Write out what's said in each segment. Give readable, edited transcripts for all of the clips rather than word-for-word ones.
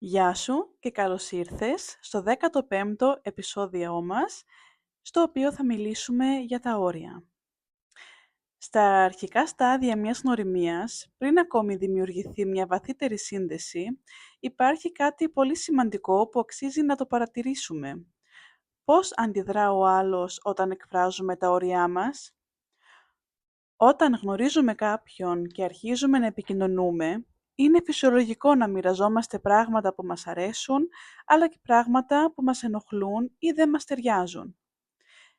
Γεια σου και καλώς ήρθες στο 15ο επεισόδιό μας, στο οποίο θα μιλήσουμε για τα όρια. Στα αρχικά στάδια μιας γνωριμίας, πριν ακόμη δημιουργηθεί μια βαθύτερη σύνδεση, υπάρχει κάτι πολύ σημαντικό που αξίζει να το παρατηρήσουμε. Πώς αντιδρά ο άλλος όταν εκφράζουμε τα όρια μας? Όταν γνωρίζουμε κάποιον και αρχίζουμε να επικοινωνούμε, είναι φυσιολογικό να μοιραζόμαστε πράγματα που μας αρέσουν, αλλά και πράγματα που μας ενοχλούν ή δεν μας ταιριάζουν.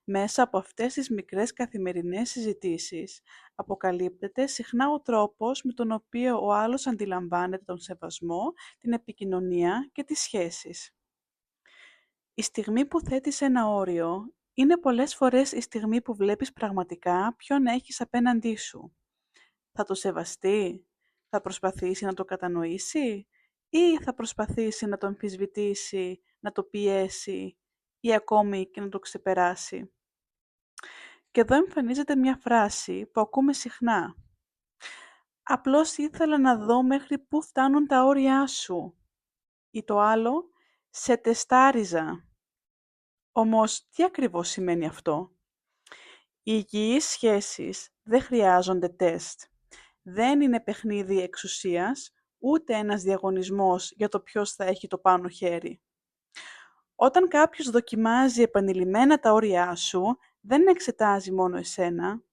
Μέσα από αυτές τις μικρές καθημερινές συζητήσεις, αποκαλύπτεται συχνά ο τρόπος με τον οποίο ο άλλος αντιλαμβάνεται τον σεβασμό, την επικοινωνία και τις σχέσεις. Η στιγμή που θέτεις ένα όριο είναι πολλές φορές η στιγμή που βλέπεις πραγματικά ποιον έχεις απέναντί σου. Θα το σεβαστεί, θα προσπαθήσει να το κατανοήσει ή θα προσπαθήσει να το αμφισβητήσει, να το πιέσει ή ακόμη και να το ξεπεράσει. Και εδώ εμφανίζεται μια φράση που ακούμε συχνά. «Απλώς ήθελα να δω μέχρι πού φτάνουν τα όρια σου» ή το άλλο «Σε τεστάριζα». Όμως, τι ακριβώς σημαίνει αυτό? Οι υγιείς σχέσεις δεν χρειάζονται τεστ. Δεν είναι παιχνίδι εξουσίας, ούτε ένας διαγωνισμός για το ποιος θα έχει το πάνω χέρι. Όταν κάποιος δοκιμάζει επανειλημμένα τα όρια σου, δεν εξετάζει μόνο εσένα.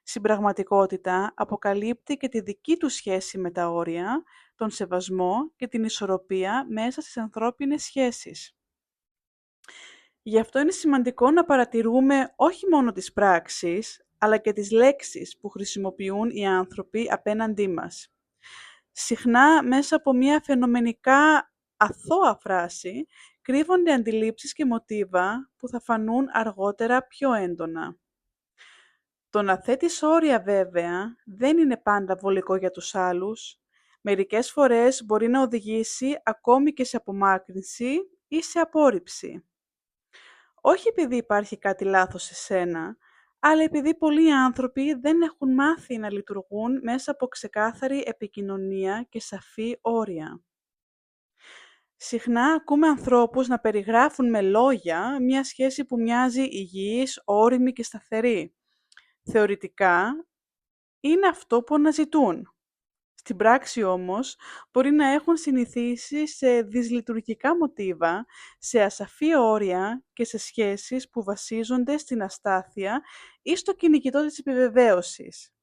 Στην πραγματικότητα, αποκαλύπτει και τη δική του σχέση με τα όρια, τον σεβασμό και την ισορροπία μέσα στις ανθρώπινες σχέσεις. Γι' αυτό είναι σημαντικό να παρατηρούμε όχι μόνο τις πράξεις, αλλά και τις λέξεις που χρησιμοποιούν οι άνθρωποι απέναντί μας. Συχνά μέσα από μια φαινομενικά αθώα φράση κρύβονται αντιλήψεις και μοτίβα που θα φανούν αργότερα πιο έντονα. Το να θέτεις όρια βέβαια δεν είναι πάντα βολικό για τους άλλους. Μερικές φορές μπορεί να οδηγήσει ακόμη και σε απομάκρυνση ή σε απόρριψη. Όχι επειδή υπάρχει κάτι λάθος σε σένα, αλλά επειδή πολλοί άνθρωποι δεν έχουν μάθει να λειτουργούν μέσα από ξεκάθαρη επικοινωνία και σαφή όρια. Συχνά ακούμε ανθρώπους να περιγράφουν με λόγια μια σχέση που μοιάζει υγιής, όριμη και σταθερή. Θεωρητικά, είναι αυτό που αναζητούν. Στην πράξη όμως, μπορεί να έχουν συνηθίσει σε δυσλειτουργικά μοτίβα, σε ασαφή όρια και σε σχέσεις που βασίζονται στην αστάθεια ή στο κυνηγητό της επιβεβαίωσης.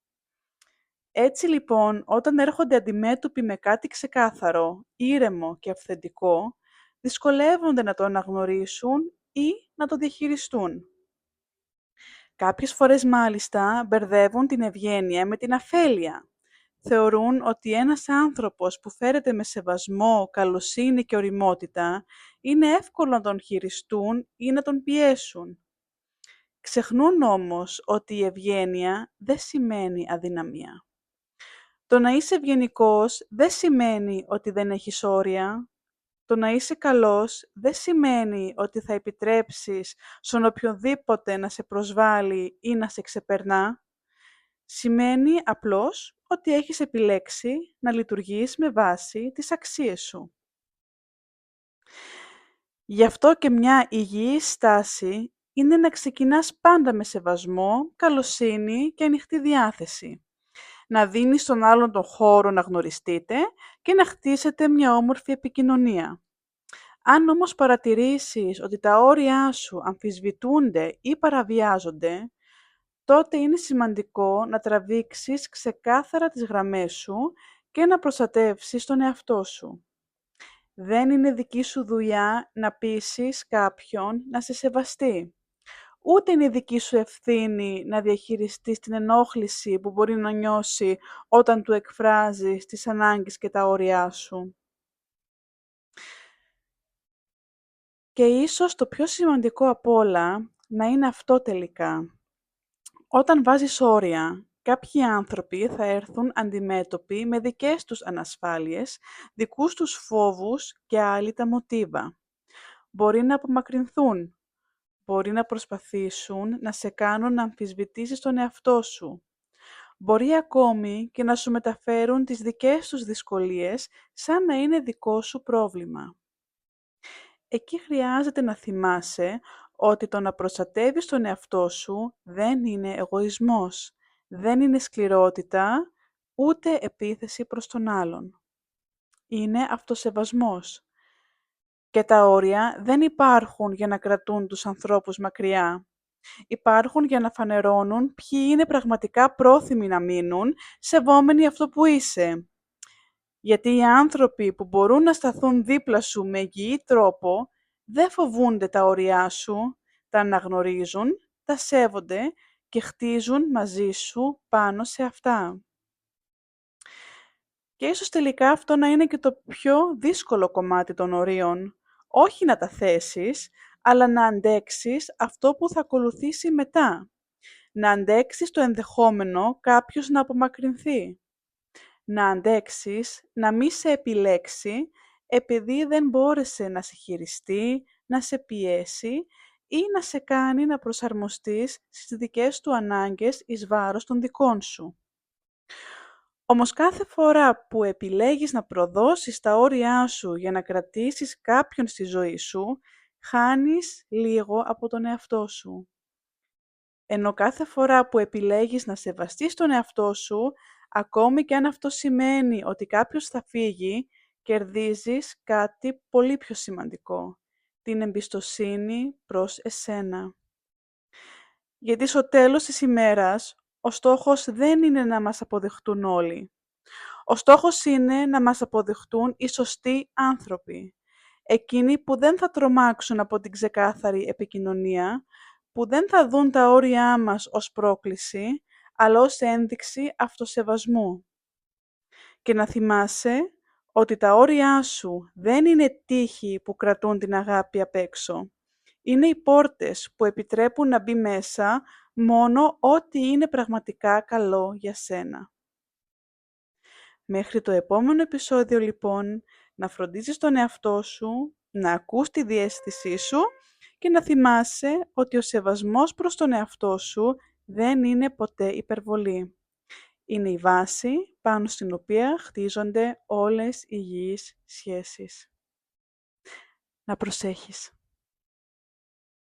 Έτσι λοιπόν, όταν έρχονται αντιμέτωποι με κάτι ξεκάθαρο, ήρεμο και αυθεντικό, δυσκολεύονται να το αναγνωρίσουν ή να το διαχειριστούν. Κάποιες φορές μάλιστα μπερδεύουν την ευγένεια με την αφέλεια. Θεωρούν ότι ένας άνθρωπος που φέρεται με σεβασμό, καλοσύνη και ωριμότητα είναι εύκολο να τον χειριστούν ή να τον πιέσουν. Ξεχνούν όμως ότι η ευγένεια δεν σημαίνει αδυναμία. Το να είσαι ευγενικός δεν σημαίνει ότι δεν έχεις όρια. Το να είσαι καλός δεν σημαίνει ότι θα επιτρέψεις στον οποιονδήποτε να σε προσβάλλει ή να σε ξεπερνά. Σημαίνει απλώς ότι έχεις επιλέξει να λειτουργείς με βάση τις αξίες σου. Γι' αυτό και μια υγιής στάση είναι να ξεκινάς πάντα με σεβασμό, καλοσύνη και ανοιχτή διάθεση. Να δίνεις στον άλλον τον χώρο να γνωριστείτε και να χτίσετε μια όμορφη επικοινωνία. Αν όμως παρατηρήσεις ότι τα όρια σου αμφισβητούνται ή παραβιάζονται, τότε είναι σημαντικό να τραβήξεις ξεκάθαρα τις γραμμές σου και να προστατεύσεις τον εαυτό σου. Δεν είναι δική σου δουλειά να πείσεις κάποιον να σε σεβαστεί. Ούτε είναι δική σου ευθύνη να διαχειριστείς την ενόχληση που μπορεί να νιώσει όταν του εκφράζεις τις ανάγκες και τα όρια σου. Και ίσως το πιο σημαντικό απ' όλα να είναι αυτό τελικά. Όταν βάζεις όρια, κάποιοι άνθρωποι θα έρθουν αντιμέτωποι με δικές τους ανασφάλειες, δικούς τους φόβους και άλλοι τα μοτίβα. Μπορεί να απομακρυνθούν, μπορεί να προσπαθήσουν να σε κάνουν να αμφισβητήσεις τον εαυτό σου. Μπορεί ακόμη και να σου μεταφέρουν τις δικές τους δυσκολίες σαν να είναι δικό σου πρόβλημα. Εκεί χρειάζεται να θυμάσαι ότι το να προστατεύεις τον εαυτό σου δεν είναι εγωισμός, δεν είναι σκληρότητα, ούτε επίθεση προς τον άλλον. Είναι αυτοσεβασμός. Και τα όρια δεν υπάρχουν για να κρατούν τους ανθρώπους μακριά. Υπάρχουν για να φανερώνουν ποιοι είναι πραγματικά πρόθυμοι να μείνουν, σεβόμενοι αυτό που είσαι. Γιατί οι άνθρωποι που μπορούν να σταθούν δίπλα σου με υγιή τρόπο, δεν φοβούνται τα όρια σου, τα αναγνωρίζουν, τα σέβονται και χτίζουν μαζί σου πάνω σε αυτά. Και ίσως τελικά αυτό να είναι και το πιο δύσκολο κομμάτι των ορίων. Όχι να τα θέσεις, αλλά να αντέξεις αυτό που θα ακολουθήσει μετά. Να αντέξεις το ενδεχόμενο κάποιος να απομακρυνθεί. Να αντέξεις να μη σε επιλέξει επειδή δεν μπόρεσε να σε χειριστεί, να σε πιέσει ή να σε κάνει να προσαρμοστείς στις δικές του ανάγκες εις βάρος των δικών σου. Όμως κάθε φορά που επιλέγεις να προδώσεις τα όρια σου για να κρατήσεις κάποιον στη ζωή σου, χάνεις λίγο από τον εαυτό σου. Ενώ κάθε φορά που επιλέγεις να σεβαστείς τον εαυτό σου, ακόμη και αν αυτό σημαίνει ότι κάποιος θα φύγει, κερδίζεις κάτι πολύ πιο σημαντικό, την εμπιστοσύνη προς εσένα. Γιατί στο τέλος της ημέρας, ο στόχος δεν είναι να μας αποδεχτούν όλοι. Ο στόχος είναι να μας αποδεχτούν οι σωστοί άνθρωποι. Εκείνοι που δεν θα τρομάξουν από την ξεκάθαρη επικοινωνία, που δεν θα δουν τα όρια μας ως πρόκληση, αλλά ως ένδειξη αυτοσεβασμού. Και να θυμάσαι ότι τα όρια σου δεν είναι τείχη που κρατούν την αγάπη απ' έξω. Είναι οι πόρτες που επιτρέπουν να μπει μέσα μόνο ό,τι είναι πραγματικά καλό για σένα. Μέχρι το επόμενο επεισόδιο λοιπόν, να φροντίζεις τον εαυτό σου, να ακούς τη διαίσθησή σου και να θυμάσαι ότι ο σεβασμός προς τον εαυτό σου δεν είναι ποτέ υπερβολή. Είναι η βάση πάνω στην οποία χτίζονται όλες οι υγιείς σχέσεις. Να προσέχεις.